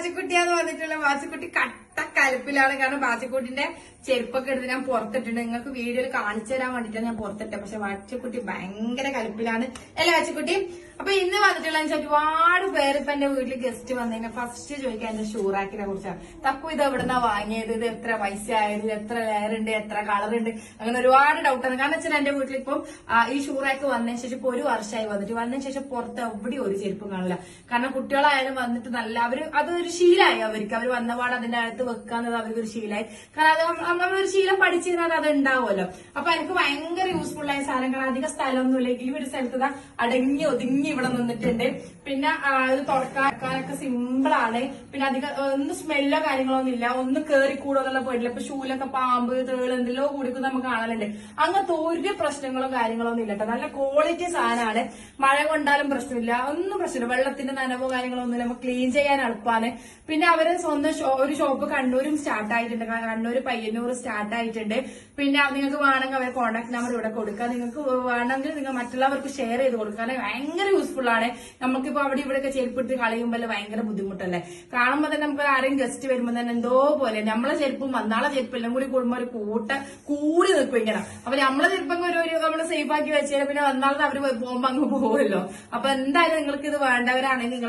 ബാച്ചിക്കുട്ടിയാന്ന് പറഞ്ഞിട്ടുള്ള ബാച്ചിക്കുട്ടി കട്ട കലപ്പിലാണ്. കാരണം ബാച്ചിക്കുട്ടിന്റെ ചെരുപ്പൊക്കെ എടുത്ത് ഞാൻ പുറത്തിട്ടുണ്ട്. നിങ്ങൾക്ക് വീഡിയോയിൽ കാണിച്ചു തരാൻ വേണ്ടിട്ടാണ് ഞാൻ പുറത്തിട്ടെ. പക്ഷെ ബാച്ചിക്കുട്ടി ഭയങ്കര കലപ്പിലാണ് അല്ലേ ബാച്ചിക്കുട്ടി? അപ്പൊ ഇന്ന് വന്നിട്ടുള്ള ഒരുപാട് പേര് ഇപ്പൊ എന്റെ വീട്ടിൽ ഗസ്റ്റ് വന്നതിന് ഫസ്റ്റ് ചോദിക്കാൻ എന്റെ ഷൂറാക്കിനെ കുറിച്ചാണ്. തപ്പു ഇത് എവിടെന്നാ വാങ്ങിയത്, ഇത് എത്ര പൈസ ആയത്, എത്ര ലെയർ ഉണ്ട്, എത്ര കളർ ഉണ്ട്, അങ്ങനെ ഒരുപാട് ഡൗട്ടാണ്. കാരണം വെച്ചാൽ എന്റെ വീട്ടിൽ ഇപ്പം ഈ ഷൂറാക്ക് വന്നതിന് ശേഷം ഇപ്പൊ 1 വർഷമായി വന്നതിന് ശേഷം പുറത്ത് എവിടെയും ഒരു ചെരുപ്പും കാണില്ല. കാരണം കുട്ടികളായാലും വന്നിട്ട് നല്ല അതൊരു ശീലമായി അവർക്ക്. അവർ വന്നപാട് അതിന്റെ അടുത്ത് വെക്കാന്നത് അവർക്കൊരു ശീലമായി. കാരണം അത് നമ്മളൊരു ശീലം പഠിച്ചിരുന്നത് അത് ഉണ്ടാവുമല്ലോ. അപ്പൊ എനിക്ക് ഭയങ്കര യൂസ്ഫുൾ ആയ സാധനങ്ങൾ. അധികം സ്ഥലമൊന്നുമില്ല, ഈ ഒരു സ്ഥലത്ത് അടങ്ങി ഒതുങ്ങി ഇവിടെ നിന്നിട്ടുണ്ട്. പിന്നെ ഇത് തുറക്കാനൊക്കെ സിമ്പിൾ ആണ്. പിന്നെ അധികം ഒന്നും സ്മെല്ലോ കാര്യങ്ങളോ ഒന്നും ഇല്ല. ഒന്നും കേറി കൂടാന്നുള്ള പോയിട്ടില്ല. ഇപ്പൊ ഷൂലൊക്കെ പാമ്പ് തേള് എന്തെല്ലോ കൂടിക്കും നമുക്ക് കാണലുണ്ട്. അങ്ങനത്തെ ഒരു പ്രശ്നങ്ങളോ കാര്യങ്ങളോ ഒന്നും ഇല്ല കേട്ടോ. നല്ല ക്വാളിറ്റി സാധനമാണ്. മഴ കൊണ്ടാലും പ്രശ്നമില്ല, ഒന്നും പ്രശ്നമില്ല. വെള്ളത്തിന്റെ നനവോ കാര്യങ്ങളോ ഒന്നുമില്ല. നമുക്ക് ക്ലീൻ ചെയ്യാൻ എളുപ്പമാണ്. പിന്നെ അവര് സ്വന്തം ഒരു ഷോപ്പ് കണ്ണൂരും സ്റ്റാർട്ട് ആയിട്ടുണ്ട്. കണ്ണൂർ പയ്യന്നൂർ സ്റ്റാർട്ട് ആയിട്ടുണ്ട്. പിന്നെ നിങ്ങൾക്ക് വേണമെങ്കിൽ അവരെ കോൺടാക്ട് നമ്പർ ഇവിടെ കൊടുക്കുക. നിങ്ങൾക്ക് വേണമെങ്കിൽ നിങ്ങൾ മറ്റുള്ളവർക്ക് ഷെയർ ചെയ്ത് കൊടുക്കുക. ഭയങ്കര യൂസ്ഫുൾ ആണ്. നമുക്കിപ്പോ അവിടെ ഇവിടെയൊക്കെ ചെരുപ്പിട്ട് കളയുമ്പോൾ ഭയങ്കര ബുദ്ധിമുട്ടല്ലേ. കാണുമ്പോ തന്നെ നമുക്ക് ആരെയും ഗസ്റ്റ് വരുമ്പോ തന്നെ എന്തോ പോലെ നമ്മളെ ചെരുപ്പും വന്നാളെ ചെരുപ്പും എല്ലാം കൂടി കൂടുമ്പോ ഒരു കൂടി നിൽക്കും ഇങ്ങനെ. അപ്പൊ നമ്മളെ ചെരുപ്പൊക്കെ നമ്മള് സേഫ് ആക്കി വെച്ചാൽ പിന്നെ വന്നാളത് അവര് പോകുമ്പോ അങ്ങ് പോകുമല്ലോ. അപ്പൊ എന്തായാലും നിങ്ങൾക്ക് ഇത് വേണ്ടവരാണെങ്കിൽ നിങ്ങൾ